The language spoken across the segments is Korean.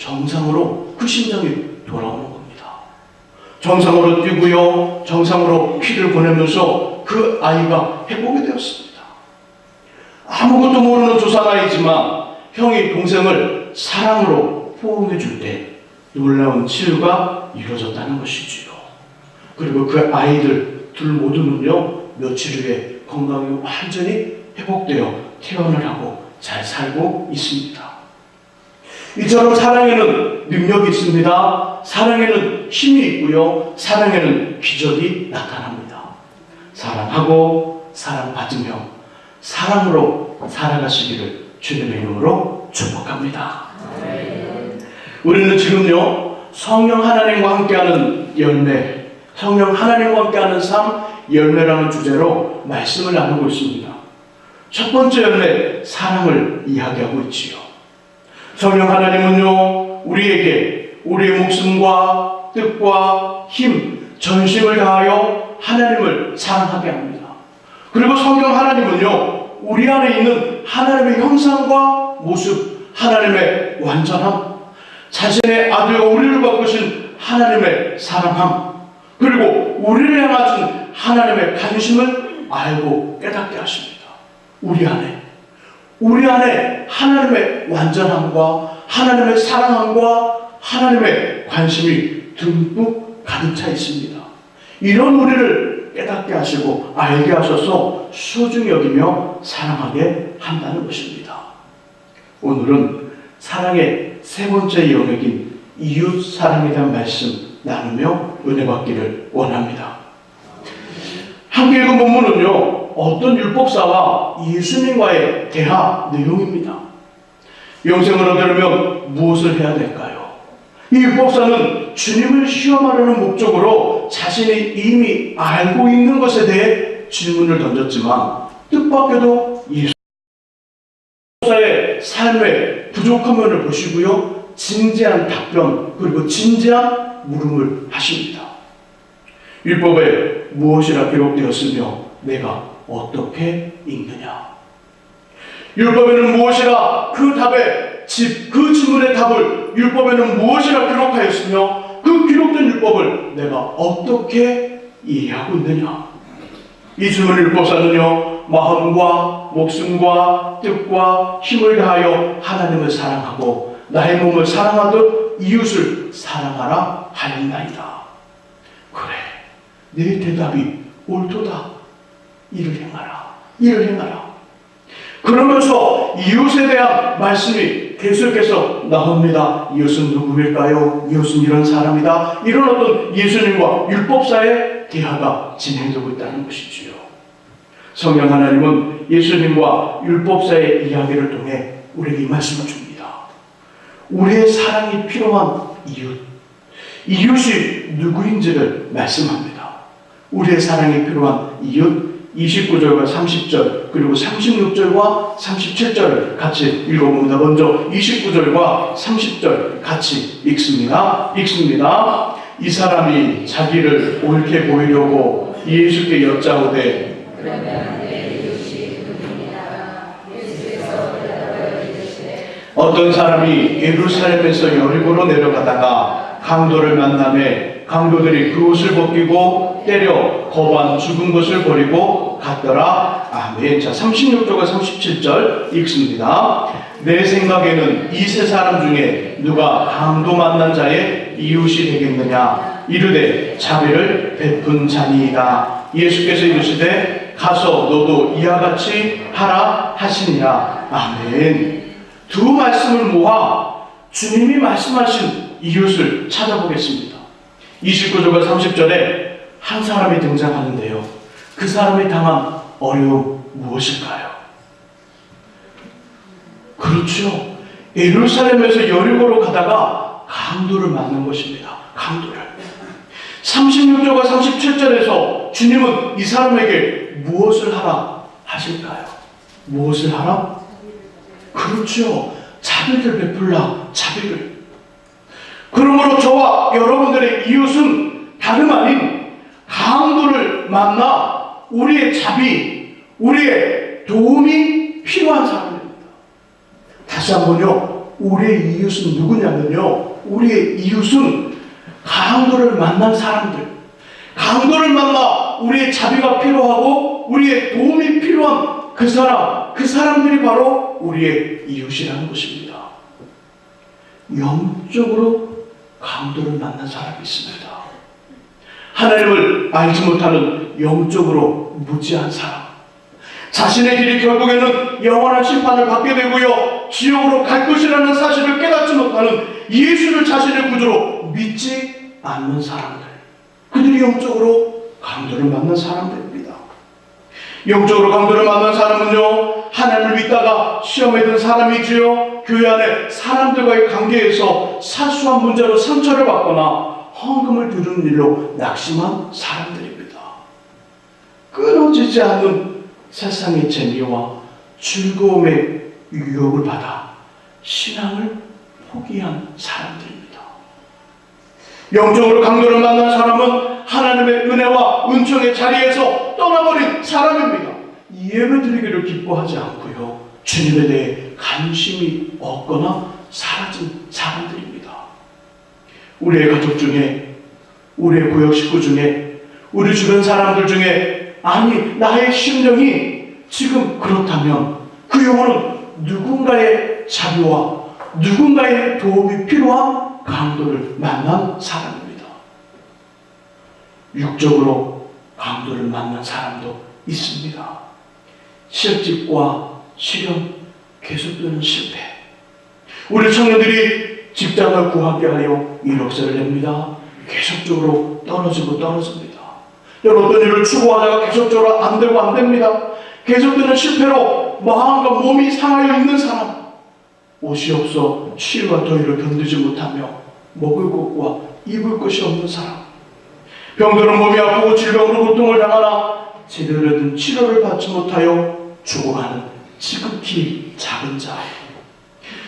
정상으로 그 심장이 돌아오는 겁니다. 정상으로 뛰고요, 정상으로 피를 보내면서 그 아이가 회복이 되었습니다. 아무것도 모르는 조상아이지만 형이 동생을 사랑으로 포옹해 줄 때 놀라운 치유가 이루어졌다는 것이지요. 그리고 그 아이들 둘 모두는요, 며칠 후에 건강이 완전히 회복되어 퇴원을 하고 잘 살고 있습니다. 이처럼 사랑에는 능력이 있습니다. 사랑에는 힘이 있고요, 사랑에는 기적이 나타납니다. 사랑하고 사랑받으며 사랑으로 살아가시기를 주님의 이름으로 축복합니다. 우리는 지금요, 성령 하나님과 함께하는 열매, 성령 하나님과 함께하는 삶, 열매라는 주제로 말씀을 나누고 있습니다. 첫 번째 열매, 사랑을 이야기하고 있지요. 성령 하나님은요, 우리에게 우리의 목숨과 뜻과 힘, 전심을 다하여 하나님을 사랑하게 합니다. 그리고 성령 하나님은요, 우리 안에 있는 하나님의 형상과 모습, 하나님의 완전함, 자신의 아들과 우리를 바꾸신 하나님의 사랑함, 그리고 우리를 향하신 하나님의 관심을 알고 깨닫게 하십니다. 우리 안에 하나님의 완전함과 하나님의 사랑함과 하나님의 관심이 듬뿍 가득 차 있습니다. 이런 우리를 깨닫게 하시고 알게 하셔서 소중히 여기며 사랑하게 한다는 것입니다. 오늘은 사랑의 세 번째 영역인 이웃 사랑에 대한 말씀 나누며 은혜 받기를 원합니다. 함께 읽은 본문은요, 어떤 율법사와 예수님과의 대화 내용입니다. 영생을 얻으려면 무엇을 해야 될까요? 이 율법사는 주님을 시험하려는 목적으로 자신이 이미 알고 있는 것에 대해 질문을 던졌지만 뜻밖에도 율법사의 삶의 부족한 면을 보시고요, 진지한 답변 그리고 진지한 물음을 하십니다. 율법에 무엇이라 기록되었으며 내가 어떻게 읽느냐? 율법에는 무엇이라 그 질문의 답을 율법에는 무엇이라 기록하였으며 그 기록된 율법을 내가 어떻게 이해하고 있느냐? 이 질문을 율법사는요, 마음과 목숨과 뜻과 힘을 다하여 하나님을 사랑하고 나의 몸을 사랑하듯 이웃을 사랑하라 하였나이다. 그래, 내 대답이 옳도다. 이를 행하라. 그러면서 이웃에 대한 말씀이 계속해서 나옵니다. 이웃은 누구일까요? 이웃은 이런 사람이다. 이런 어떤 예수님과 율법사의 대화가 진행되고 있다는 것이지요. 성령 하나님은 예수님과 율법사의 이야기를 통해 우리에게 이 말씀을 줍니다. 우리의 사랑이 필요한 이웃이 누구인지를 말씀합니다. 우리의 사랑이 필요한 이웃, 29절과 30절 그리고 36절과 37절을 같이 읽어봅니다. 먼저 29절과 30절 같이 읽습니다. 이 사람이 자기를 옳게 보이려고 예수께 여짜오되 어떤 사람이 예루살렘에서 여리고로 내려가다가 강도를 만나매 강도들이 그 옷을 벗기고 때려 거반 죽은 것을 버리고 갔더라. 아멘. 자, 36절과 37절 읽습니다. 내 생각에는 이 세 사람 중에 누가 강도 만난 자의 이웃이 되겠느냐? 이르되 자비를 베푼 자니이다. 예수께서 이르시되 가서 너도 이와 같이 하라 하시니라. 아멘. 두 말씀을 모아 주님이 말씀하신 이웃을 찾아보겠습니다. 29절과 30절에 한 사람이 등장하는데요, 그 사람이 당한 어려움 무엇일까요? 그렇죠, 예루살렘에서 여리고로 가다가 강도를 만난 것입니다. 강도를. 36절과 37절에서 주님은 이 사람에게 무엇을 하라 하실까요? 무엇을 하라? 그렇죠, 자비를 베풀라. 자비를. 그러므로 저와 여러분들의 이웃은 다름 아닌 강도를 만나 우리의 자비, 우리의 도움이 필요한 사람입니다. 다시 한번요, 우리의 이웃은 누구냐면요, 우리의 이웃은 강도를 만난 사람들, 강도를 만나 우리의 자비가 필요하고 우리의 도움이 필요한 그 사람들이 바로 우리의 이웃이라는 것입니다. 영적으로 강도를 만난 사람이 있습니다. 하나님을 알지 못하는 영적으로 무지한 사람, 자신의 길이 결국에는 영원한 심판을 받게 되고요, 지옥으로 갈 것이라는 사실을 깨닫지 못하는, 예수를 자신의 구주로 믿지 않는 사람들, 그들이 영적으로 강도를 만난 사람들입니다. 영적으로 강도를 만난 사람은요, 하나님을 믿다가 시험에 든 사람이지요, 교회 안에 사람들과의 관계에서 사소한 문제로 상처를 받거나 헌금을 두는 일로 낙심한 사람들입니다. 끊어지지 않는 세상의 재미와 즐거움의 유혹을 받아 신앙을 포기한 사람들입니다. 영적으로 강도를 만난 사람은 하나님의 은혜와 은총의 자리에서 떠나버린 사람입니다. 예배 드리기를 기뻐하지 않고요, 주님에 대해 관심이 없거나 사라진 사람들입니다. 우리의 가족 중에, 우리의 구역 식구 중에, 우리 주변 사람들 중에, 아니 나의 심령이 지금 그렇다면 그 영혼은 누군가의 자비와 누군가의 도움이 필요한 강도를 만난 사람입니다. 육적으로 강도를 만난 사람도 있습니다. 실직과 실현, 계속되는 실패. 우리 청년들이 직장을 구하게 하려 이력서를 냅니다. 계속적으로 떨어집니다. 어떤 일을 추구하다가 계속적으로 안 되고 안 됩니다. 계속되는 실패로 마음과 몸이 상하여 있는 사람, 옷이 없어 추위와 더위를 견디지 못하며 먹을 것과 입을 것이 없는 사람, 병들은 몸이 아프고 질병으로 고통을 당하나 제대로 된 치료를 받지 못하여 죽어가는 지극히 작은 자,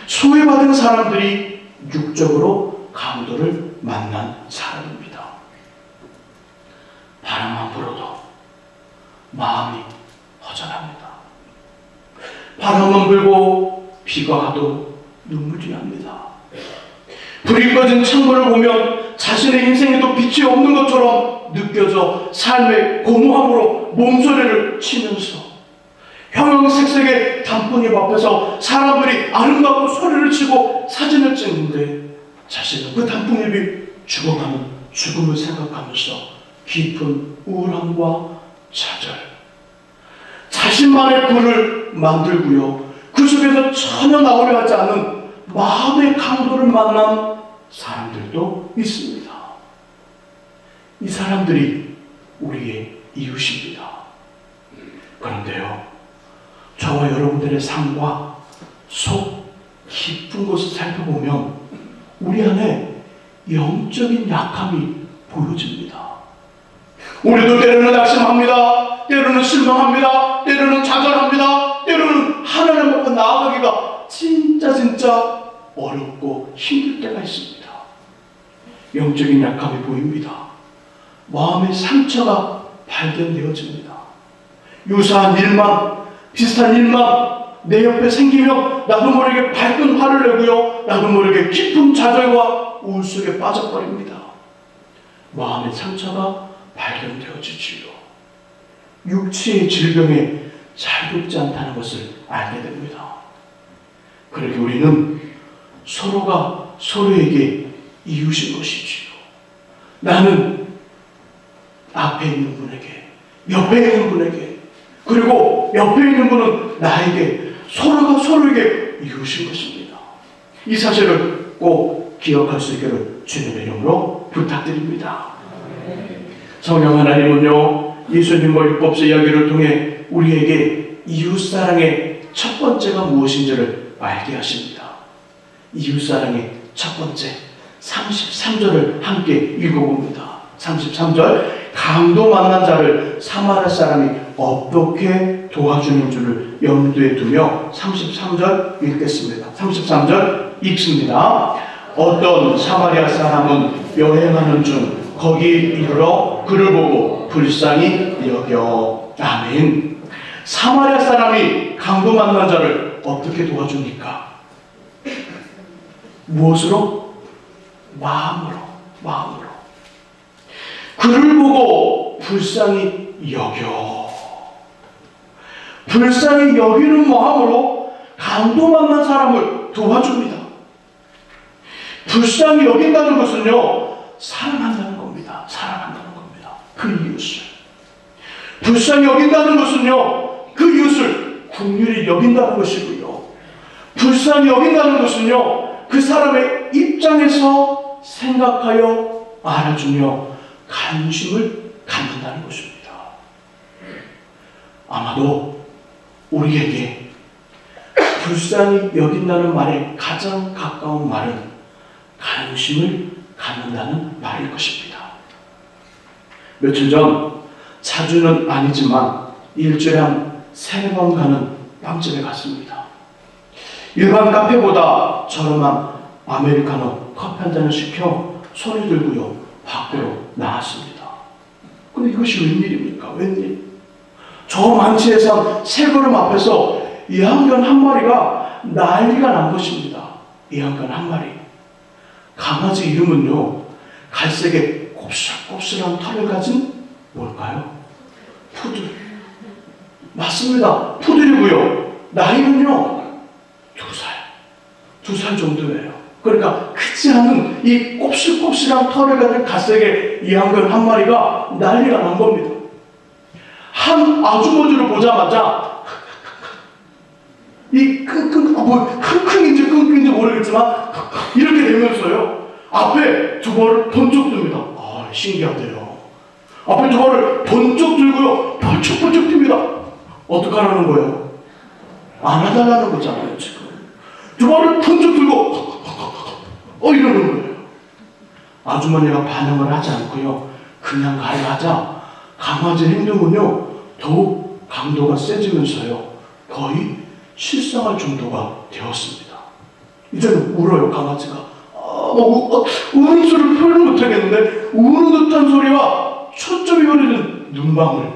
소외받은 사람들이 육적으로 강도를 만난 사람입니다. 바람만 불어도 마음이 허전합니다. 바람만 불고 비가 와도 눈물이 납니다. 불이 꺼진 창문을 보면 자신의 인생에도 빛이 없는 것처럼 느껴져 삶의 고무함으로 몸소리를 치면서 형형색색의 단풍잎 앞에서 사람들이 아름답고 소리를 치고 사진을 찍는데 자신은 그 단풍잎이 죽어가는 죽음을 생각하면서 깊은 우울함과 좌절, 자신만의 굴을 만들고요, 그 속에서 전혀 나오려 하지 않는 마음의 강도를 만난 사람들도 있습니다. 이 사람들이 우리의 이웃입니다. 그런데요, 저와 여러분들의 삶과 속 깊은 곳을 살펴보면 우리 안에 영적인 약함이 보여집니다. 우리도 때로는 낙심합니다. 때로는 실망합니다. 때로는 좌절합니다. 때로는 하나님 앞에 나아가기가 진짜 어렵고 힘들 때가 있습니다. 영적인 약함이 보입니다. 마음의 상처가 발견되어집니다. 유사한 일만, 비슷한 일만 내 옆에 생기면 나도 모르게 밝은 화를 내고요, 나도 모르게 깊은 좌절과 우울 속에 빠져버립니다. 마음의 상처가 발견되어지지요. 육체의 질병에 잘 돕지 않다는 것을 알게 됩니다. 그렇게 우리는 서로가 서로에게 이웃인 것이지요. 나는 앞에 있는 분에게, 옆에 있는 분에게, 그리고 옆에 있는 분은 나에게, 서로가 서로에게 이웃인 것입니다. 이 사실을 꼭 기억할 수 있기를 주님의 이름으로 부탁드립니다. 성령 하나님은요, 예수님과 율법서 이야기를 통해 우리에게 이웃사랑의 첫 번째가 무엇인지를 알게 하십니다. 이웃사랑의 첫 번째, 33절을 함께 읽어봅니다. 33절, 강도 만난 자를 사마리아 사람이 어떻게 도와주는 줄을 염두에 두며 33절 읽겠습니다. 33절 읽습니다. 어떤 사마리아 사람은 여행하는 중 거기 이르러 그를 보고 불쌍히 여겨. 아멘. 사마리아 사람이 강도 만난 자를 어떻게 도와줍니까? 무엇으로? 마음으로. 그를 보고 불쌍히 여기는 마음으로 강도 만난 사람을 도와줍니다. 불쌍히 여긴다는 것은요, 사랑한다는 겁니다. 그 이웃을. 불쌍히 여긴다는 것은요, 그 이웃을 긍휼히 여긴다는 것이고요. 불쌍히 여긴다는 것은요, 그 사람의 입장에서 생각하여 알아주며 관심을 갖는다는 것입니다. 아마도 우리에게 불쌍히 여긴다는 말에 가장 가까운 말은 관심을 갖는다는 말일 것입니다. 며칠 전, 자주는 아니지만 일주일에 한 3번 가는 빵집에 갔습니다. 일반 카페보다 저렴한 아메리카노 커피 한 잔을 시켜 손을 들고요, 밖으로 나왔습니다. 근데 이것이 웬일입니까? 웬일? 저 만치에서 세 걸음 앞에서 예한견 한 마리가 난리가 난 것입니다. 예한견 한 마리. 강아지 이름은요, 갈색의 곱슬곱슬한 털을 가진 뭘까요? 푸들. 맞습니다. 푸들이고요. 나이는요, 2살 정도예요. 그러니까 크지 않은 이 곱슬곱슬한 털을 가진 갈색의 예한견 한 마리가 난리가 난 겁니다. 한 아주머니를 보자마자 이 킁킁인지 끙끙인지 모르겠지만 이렇게 되면서요, 앞에 두 발을 번쩍 듭니다. 아, 신기하대요. 앞에 두 발을 번쩍 들고요, 번쩍번쩍 듭니다. 어떡하라는 거예요? 안아달라는 거잖아요, 지금. 두 발을 번쩍 들고 이러는 거예요. 아주머니가 반응을 하지 않고요, 그냥 가려하자 강아지 행동은요, 더욱 강도가 세지면서요, 거의 실상할 정도가 되었습니다. 이제는 울어요, 강아지가. 우는 소리를 표현을 못하겠는데, 우는 듯한 소리와 초점이 흐르는 눈방울,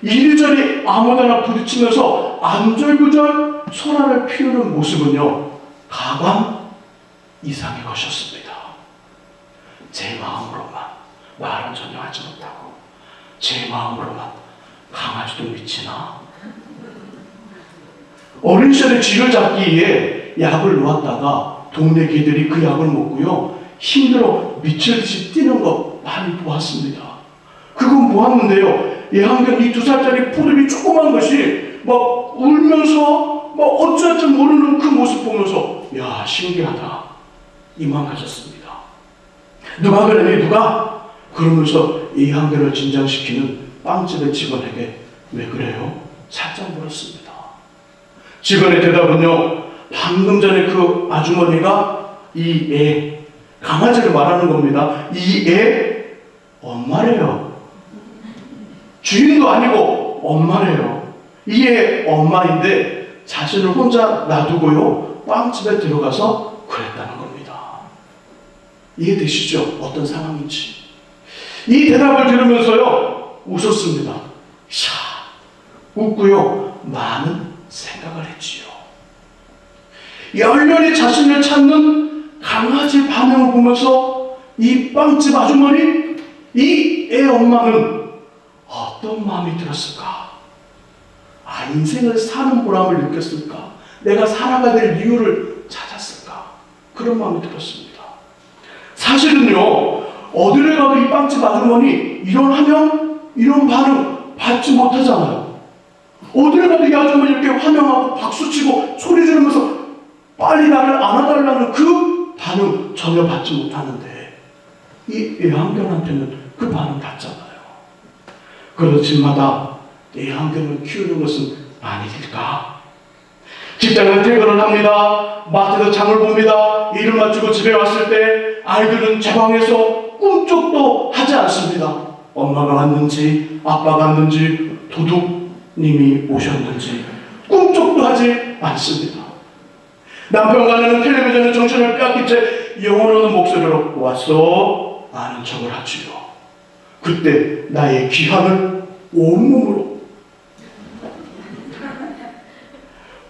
이리저리 아무데나 부딪히면서 안절부절 소란을 피우는 모습은요, 가관 이상의 것이었습니다. 제 마음으로만 말은 전혀 하지 못하고, 제 마음으로만 강아지도 미치나? 어린 시절에 쥐를 잡기 위해 약을 놓았다가 동네 개들이 그 약을 먹고요, 힘들어 미칠듯이 뛰는 거 많이 보았습니다. 그건 보았는데요, 예한견 이 2살짜리 푸들이 조그만 것이 막 울면서 막 어쩔 줄 모르는 그 모습 보면서, 야, 신기하다, 이만 가졌습니다. 누가 그러니 누가? 그러면서 예한견을 진정시키는 빵집의 직원에게 왜 그래요? 살짝 물었습니다. 직원의 대답은요, 방금 전에 그 아주머니가 이 애, 강아지를 말하는 겁니다. 이 애 엄마래요. 주인도 아니고 엄마래요. 이 애 엄마인데 자신을 혼자 놔두고요, 빵집에 들어가서 그랬다는 겁니다. 이해되시죠? 어떤 상황인지. 이 대답을 들으면서요, 웃었습니다. 샤, 웃고요, 많은 생각을 했지요. 열렬히 자신을 찾는 강아지 반응을 보면서 이 빵집 아주머니, 이 애 엄마는 어떤 마음이 들었을까? 아, 인생을 사는 보람을 느꼈을까? 내가 살아가야 될 이유를 찾았을까? 그런 마음이 들었습니다. 사실은요, 어디를 가도 이 빵집 아주머니 이런 반응 받지 못하잖아요. 어디를 가도 이 아주머니 이렇게 환영하고 박수치고 소리 지르면서 빨리 나를 안아달라는 그 반응 전혀 받지 못하는데, 이 예한견한테는 그 반응 받잖아요. 그렇지마다 예한견을 키우는 것은 아니실까? 직장에서 퇴근을 합니다. 마트에서 장을 봅니다. 일을 마치고 집에 왔을 때 아이들은 제 방에서 꿈쩍도 하지 않습니다. 엄마가 왔는지 아빠가 왔는지 도둑님이 오셨는지 꿈쩍도 하지 않습니다. 남편과는 텔레비전의 정신을 빼앗긴 채 영혼 없는 목소리로 왔어? 아는 척을 하지요. 그때 나의 귀함을 온몸으로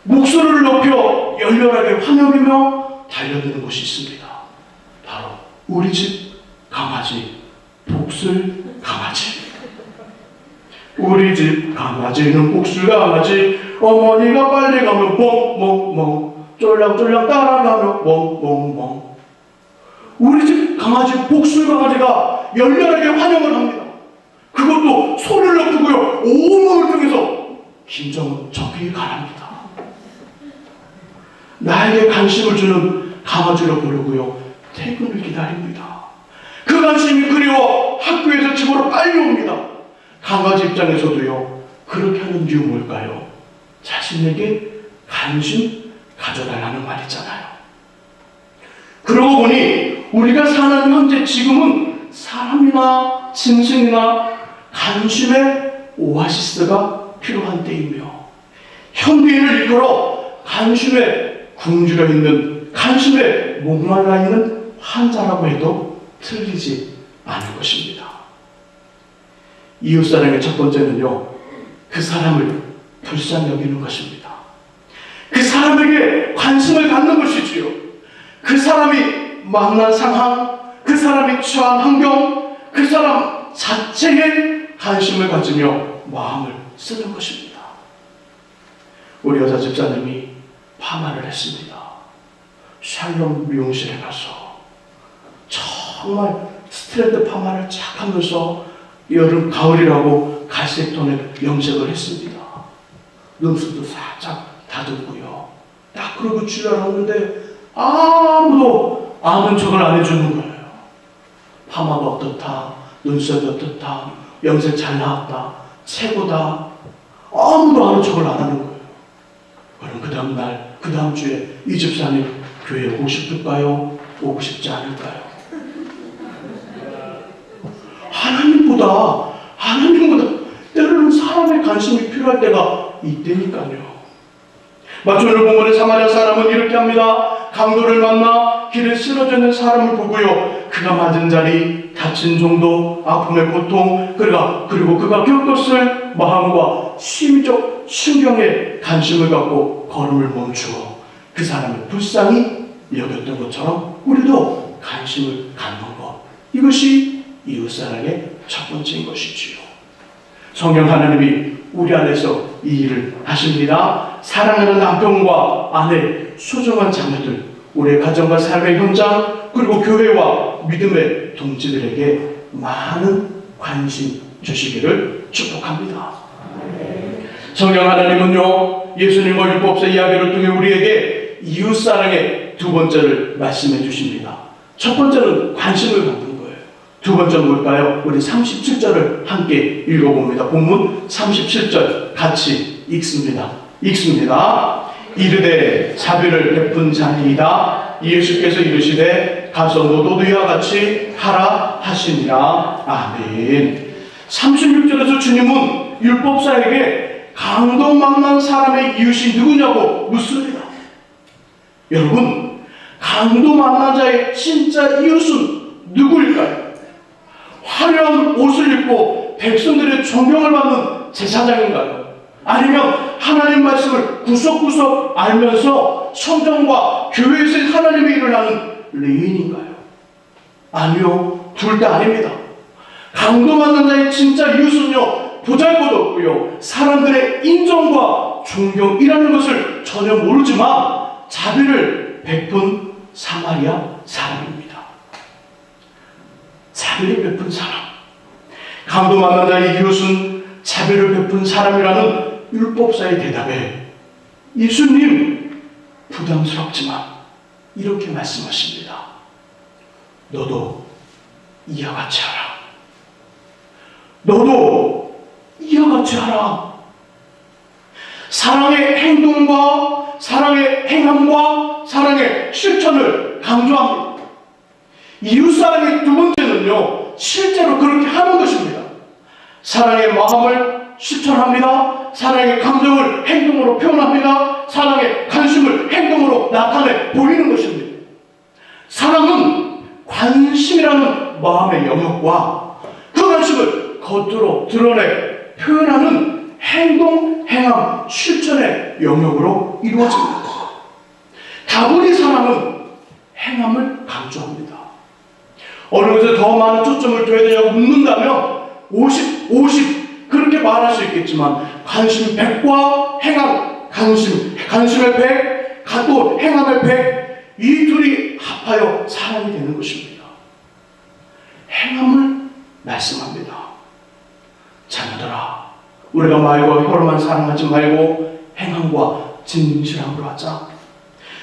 목소리를 높여 열렬하게 환영이며 달려드는 곳이 있습니다. 바로 우리 집 강아지, 복술 강아지. 우리 집 강아지는 복술 강아지. 어머니가 빨리 가면 멍멍멍, 쫄랑쫄랑 따라가면 멍멍멍. 우리 집 강아지, 복술 강아지가 열렬하게 환영을 합니다. 그것도 소리를 높이고요, 온몸을 통해서 김정은 저기 가랍니다. 나에게 관심을 주는 강아지로 부르고요, 퇴근을 기다립니다. 그 관심이 그리워 학교에서 집으로 빨리 옵니다. 강아지 입장에서도요, 그렇게 하는 이유 뭘까요? 자신에게 관심 가져달라는 말이잖아요. 그러고 보니 우리가 사는 현재 지금은 사람이나 짐승이나 관심의 오아시스가 필요한 때이며, 현대인을 이끌어 관심에 굶주려 있는, 관심에 목말라 있는 환자라고 해도 틀리지 않을 것입니다. 이웃사랑의 첫 번째는요, 그 사람을 불쌍히 여기는 것입니다. 그 사람에게 관심을 갖는 것이지요. 그 사람이 만난 상황, 그 사람이 처한 환경, 그 사람 자체에 관심을 가지며 마음을 쓰는 것입니다. 우리 여자 집사님이 파마를 했습니다. 샬롬 미용실에 가서 정말 스트레이트 파마를 쫙 하면서 여름, 가을이라고 갈색 톤에 염색을 했습니다. 눈썹도 살짝 다듬고요. 딱 그러고 출연하는데 아무도 아는 척을 안 해주는 거예요. 파마가 어떻다, 눈썹이 어떻다, 염색 잘 나왔다, 최고다, 아무도 아는 척을 안 하는 거예요. 그럼 그 다음날, 그 다음 주에 이 집사님 교회에 오고 싶을까요? 오고 싶지 않을까요? 하나님보다 때로는 사람의 관심이 필요할 때가 있다니까요. 마치 오늘 본문의 사마리아 사람은 이렇게 합니다. 강도를 만나 길에 쓰러져 있는 사람을 보고요, 그가 맞은 자리, 다친 정도, 아픔의 고통, 그리고 그가 겪었을 마음과 심적 신경에 관심을 갖고 걸음을 멈추어 그 사람을 불쌍히 여겼던 것처럼 우리도 관심을 갖는 것, 이것이 이웃사랑의 첫 번째인 것이지요. 성령 하나님이 우리 안에서 이 일을 하십니다. 사랑하는 남편과 아내, 소중한 자녀들, 우리의 가정과 삶의 현장, 그리고 교회와 믿음의 동지들에게 많은 관심 주시기를 축복합니다. 성령 하나님은요, 예수님과 율법서 이야기를 통해 우리에게 이웃사랑의 두 번째를 말씀해 주십니다. 첫 번째는 관심을 갖는 거예요. 두 번째는 뭘까요? 우리 37절을 함께 읽어봅니다. 본문 37절 같이 읽습니다. 이르되 자비를 베푼 자니이다. 예수께서 이르시되 가서 너도 이와 같이 하라 하시니라. 아멘. 36절에서 주님은 율법사에게 강도 만난 사람의 이웃이 누구냐고 묻습니다. 여러분, 강도 만난 자의 진짜 이웃은 누구일까요? 화려한 옷을 입고 백성들의 존경을 받는 제사장인가요? 아니면 하나님 말씀을 구석구석 알면서 성전과 교회에서 하나님의 일을 하는 레인인가요? 아니요, 둘 다 아닙니다. 강도 만난 자의 진짜 이웃은요, 보잘것없고요, 사람들의 인정과 존경이라는 것을 전혀 모르지만 자비를 베푼 사마리아 사람입니다. 자비를 베푼 사람. 강도 만난 자의 이웃은 자비를 베푼 사람이라는 율법사의 대답에 예수님 부담스럽지만 이렇게 말씀하십니다. 너도 이와 같이 하라. 너도 이와 같이 하라. 사랑의 행동과 사랑의 행함과 사랑의 실천을 강조합니다. 이웃사랑의 두 번째는요, 실제로 그렇게 하는 것입니다. 사랑의 마음을 실천합니다. 사랑의 감정을 행동으로 표현합니다. 사랑의 관심을 행동으로 나타내 보이는 것입니다. 사랑은 관심이라는 마음의 영역과 그 관심을 겉으로 드러내 표현하는 행동, 행함, 실천의 영역으로 이루어집니다. 다분히 사랑은 강조합니다. 어느 것에 더 많은 초점을 둬야 되냐고 묻는다면 50, 50 그렇게 말할 수 있겠지만 관심 100과 행함, 관심의 100, 또 행함의 100, 이 둘이 합하여 사랑이 되는 것입니다. 행함을 말씀합니다. 자녀들아, 우리가 말과 혀로만 사랑하지 말고 행함과 진실함으로 하자.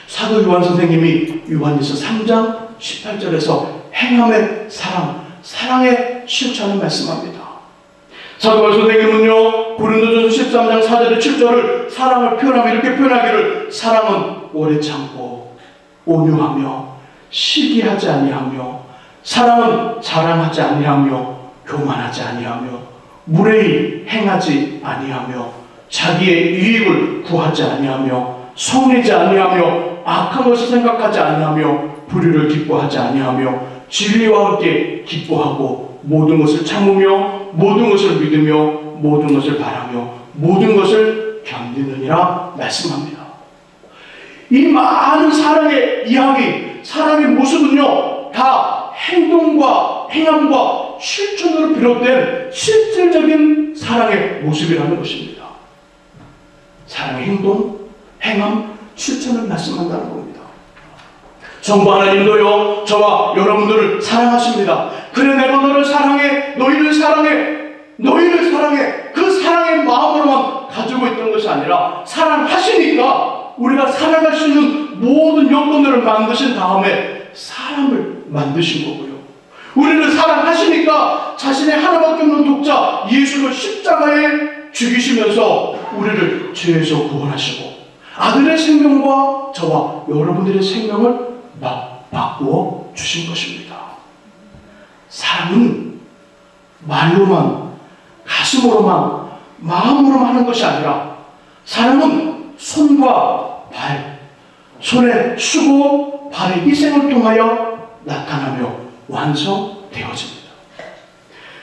사도 요한 선생님이 요한일서 3장 18절에서 행함의 사랑, 사랑의 실천을 말씀합니다. 사도 요한 선생님은요, 고린도전서 13장 4절에 7절을 사랑을 표현하며 이렇게 표현하기를, 사랑은 오래 참고 온유하며 시기하지 아니하며, 사랑은 자랑하지 아니하며 교만하지 아니하며 무례히 행하지 아니하며 자기의 이익을 구하지 아니하며 성내지 아니하며 악한 것을 생각하지 아니하며 불의를 기뻐하지 아니하며 진리와 함께 기뻐하고 모든 것을 참으며 모든 것을 믿으며 모든 것을 바라며 모든 것을 견디느니라 말씀합니다. 이 많은 사랑의 이야기, 사랑의 모습은요, 다 행동과 행함과 실천으로 비롯된 실질적인 사랑의 모습이라는 것입니다. 사랑의 행동, 행함, 실천을 말씀한다는 겁니다. 정부 하나님도요, 저와 여러분들을 사랑하십니다. 그래, 내가 너를 사랑해, 너희를 사랑해, 너희를 사랑해. 그 사랑의 마음으로만 가지고 있던 것이 아니라 사랑하시니까 우리가 살아갈 수 있는 모든 여건들을 만드신 다음에 사람을 만드신 거고요. 우리를 사랑하시니까 자신의 하나밖에 없는 독자 예수를 십자가에 죽이시면서 우리를 죄에서 구원하시고 아들의 생명과 저와 여러분들의 생명을 바꾸어 주신 것입니다. 사랑은 말로만, 가슴으로만, 마음으로만 하는 것이 아니라 사랑은 손과 발, 손에 수고 발의 희생을 통하여 나타나며 완성되어집니다.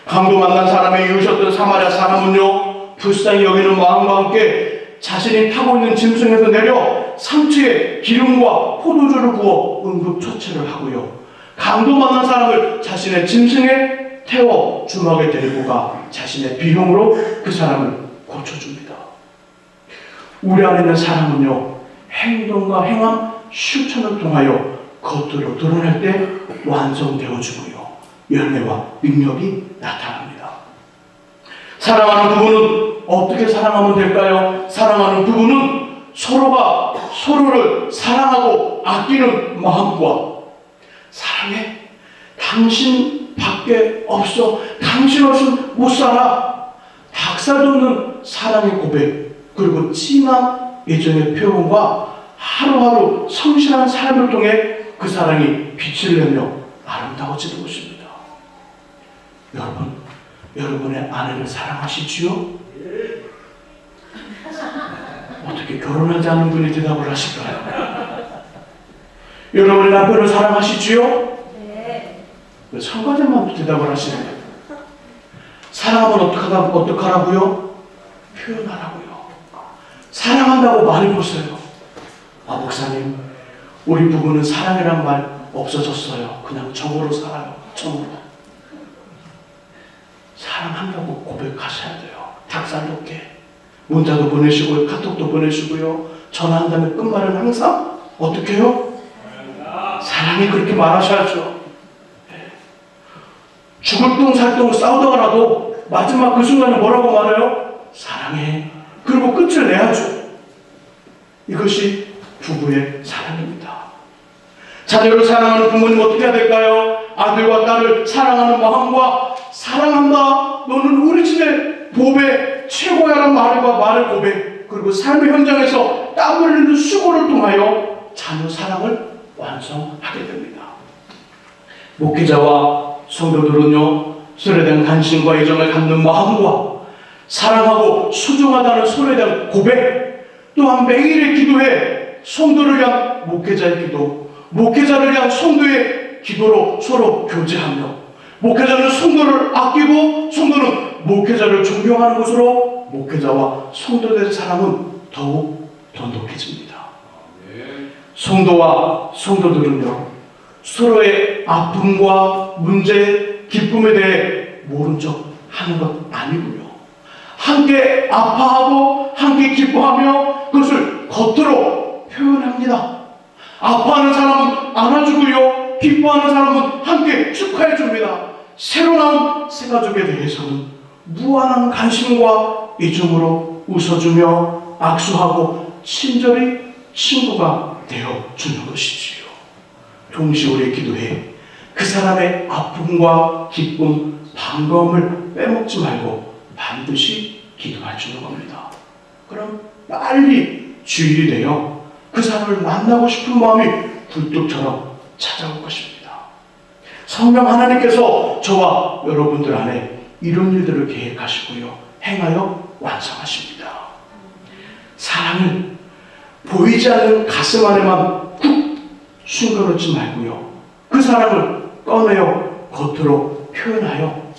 강도 만난 사람에 이으셨던 사마리아 사람은요, 불쌍히 여기는 마음과 함께 자신이 타고 있는 짐승에서 내려 상추에 기름과 포도주를 부어 응급처치를 하고요, 강도 만난 사람을 자신의 짐승에 태워 주막에 데리고 가 자신의 비용으로 그 사람을 고쳐줍니다. 우리 안에 있는 사람은요, 행동과 행함, 실천을 통하여 겉으로 드러날 때 완성되어지고요, 열매와 능력이 나타납니다. 사랑하는 부부는 어떻게 사랑하면 될까요? 사랑하는 부부는 서로가 서로를 사랑하고 아끼는 마음과 사랑해, 당신 밖에 없어, 당신 없으면 못 살아, 닭살도 없는 사랑의 고백, 그리고 진한 애정의 표현과 하루하루 성실한 삶을 통해 그 사랑이 빛을 내며 아름다워지는 것입니다. 여러분, 여러분의 아내를 사랑하시지요? 어떻게 결혼하지 않은 분이 대답을 하실까요? 여러분의 남편을 사랑하시지요? 네. 왜 청가자만 대답을 하시는 거예요? 사랑하면 어떡하라고요? 표현하라고요. 사랑한다고 말해보세요. 아, 목사님, 우리 부부는 사랑이란 말 없어졌어요. 그냥 정으로 살아요. 정으로. 사랑한다고 고백하셔야 돼요. 닭살 돋게. 문자도 보내시고요, 카톡도 보내시고요, 전화한다면 끝말은 항상 어떻게 해요? 사랑이 그렇게 말하셔야죠. 죽을 똥 살 똥 싸우다가라도 마지막 그 순간에 뭐라고 말해요? 사랑해. 그리고 끝을 내야죠. 이것이 부부의 사랑입니다. 자녀를 사랑하는 부모님 어떻게 해야 될까요? 아들과 딸을 사랑하는 마음과 사랑한다, 너는 우리 집의 보배 최고야라는 말을 고백, 그리고 삶의 현장에서 땀 흘리는 수고를 통하여 자녀 사랑을 완성하게 됩니다. 목회자와 성도들은요, 서로에 대한 관심과 애정을 갖는 마음과 사랑하고 소중하다는 서로에 대한 고백, 또한 매일의 기도에 성도를 위한 목회자의 기도, 목회자를 위한 성도의 기도로 서로 교제하며, 목회자는 성도를 아끼고 성도는 목회자를 존경하는 것으로 목회자와 성도들의 사랑은 더욱 돈독해집니다. 성도와 성도들은요, 서로의 아픔과 문제, 기쁨에 대해 모른 척 하는 것 아니고요. 함께 아파하고 함께 기뻐하며 그것을 겉으로 표현합니다. 아파하는 사람은 안아주고요. 기뻐하는 사람은 함께 축하해줍니다. 새로 나온 새 가족에 대해서는 무한한 관심과 애정으로 웃어주며 악수하고 친절히 친구가 되어주는 것이지요. 동시에 우리 기도해 그 사람의 아픔과 기쁨, 반가움을 빼먹지 말고 반드시 기도해 주는 겁니다. 그럼 빨리 주일이 되어 그 사람을 만나고 싶은 마음이 굴뚝처럼 찾아올 것입니다. 성령 하나님께서 저와 여러분들 안에 이런 일들을 계획하시고요. 행하여 완성하십니다. 사랑을 보이지 않는 가슴 안에만 쿡 숨겨놓지 말고요. 그 사랑을 꺼내어 겉으로 표현하여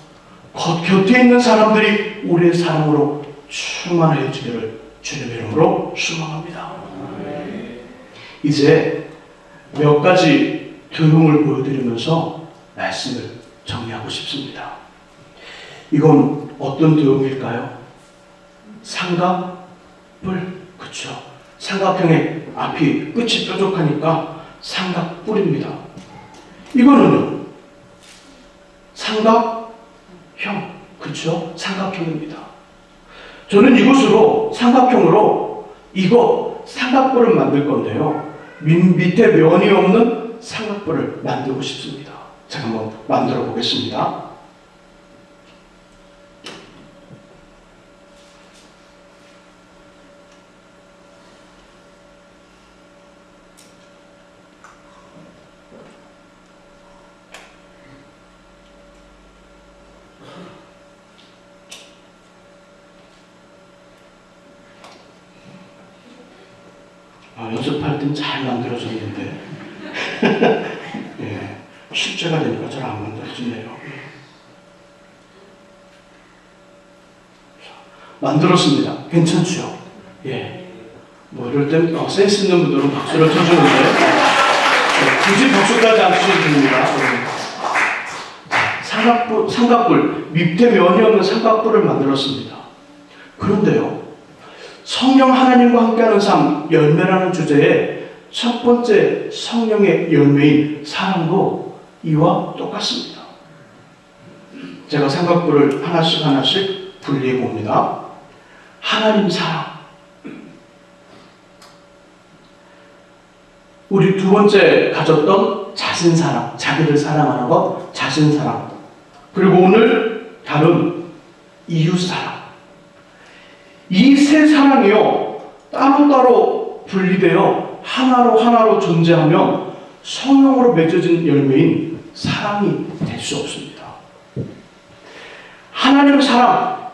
곁에 있는 사람들이 우리의 사랑으로 충만해지기를 주님의 이름으로 소망합니다. 이제 몇 가지 도움을 보여드리면서 말씀을 정리하고 싶습니다. 이건 어떤 도움일까요? 삼각뿔, 그렇죠? 삼각형의 앞이 끝이 뾰족하니까 삼각뿔입니다. 이거는요, 삼각형, 그렇죠? 삼각형입니다. 저는 이것으로 삼각형으로 이거 삼각뿔을 만들 건데요. 밑에 면이 없는 삼각뿔을 만들고 싶습니다. 제가 한번 만들어 보겠습니다. 연습할 땐 잘 만들어졌는데 예, 실제가 되니까 잘 안 만들어지네요. 만들었습니다. 괜찮죠? 예. 뭐 이럴 땐 센스 있는 분들은 박수를 쳐주는데 굳이 박수까지 안 쳐도 됩니다. 삼각뿔, 밑에 면이 없는 삼각뿔을 만들었습니다. 그런데요, 성령 하나님과 함께하는 삶, 열매라는 주제의 첫 번째 성령의 열매인 사랑도 이와 똑같습니다. 제가 삼각뿔을 하나씩 분리해 봅니다. 하나님 사랑. 우리 두 번째 가졌던 자신 사랑, 자기를 사랑하는 것, 자신 사랑. 그리고 오늘 다룬 이웃 사랑. 이 세 사랑이요, 따로따로 분리되어 하나로 존재하면 성령으로 맺어진 열매인 사랑이 될 수 없습니다. 하나님의 사랑,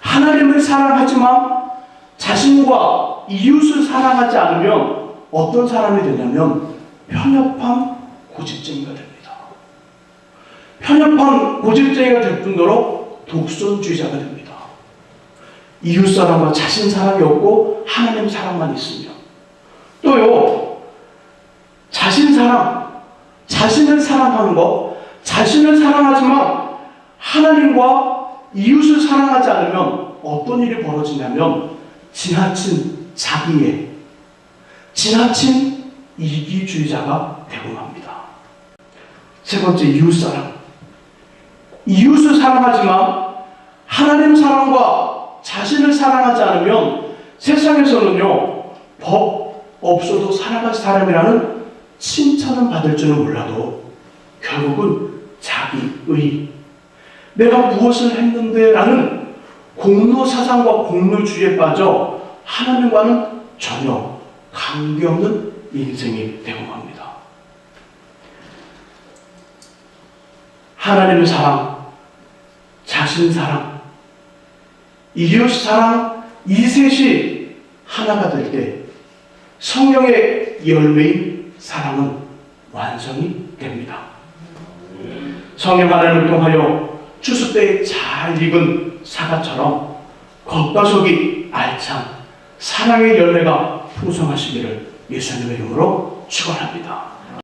하나님을 사랑하지만 자신과 이웃을 사랑하지 않으면 어떤 사람이 되냐면 편협한 고집쟁이가 됩니다. 편협한 고집쟁이가 될 뿐더러 독선주의자가 됩니다. 이웃 사랑과 자신 사랑이 없고 하나님 사랑만 있으면, 또요, 자신 사랑, 자신을 사랑하는 것, 자신을 사랑하지만 하나님과 이웃을 사랑하지 않으면 어떤 일이 벌어지냐면 지나친 자기애, 지나친 이기주의자가 되고 맙니다. 세 번째, 이웃 사랑. 이웃을 사랑하지만 하나님 사랑과 자신을 사랑하지 않으면 세상에서는요, 법 없어도 살아갈 사람이라는 칭찬은 받을 줄은 몰라도 결국은 자기의, 내가 무엇을 했는데 라는 공로사상과 공로주의에 빠져 하나님과는 전혀 관계없는 인생이 되고 갑니다. 하나님의 사랑, 자신 사랑, 이웃 사랑, 이 셋이 하나가 될 때 성령의 열매인 사랑은 완성이 됩니다. 성령 하나님을 통하여 추수 때에 잘 익은 사과처럼 겉과 속이 알찬 사랑의 열매가 풍성하시기를 예수님의 이름으로 축원합니다.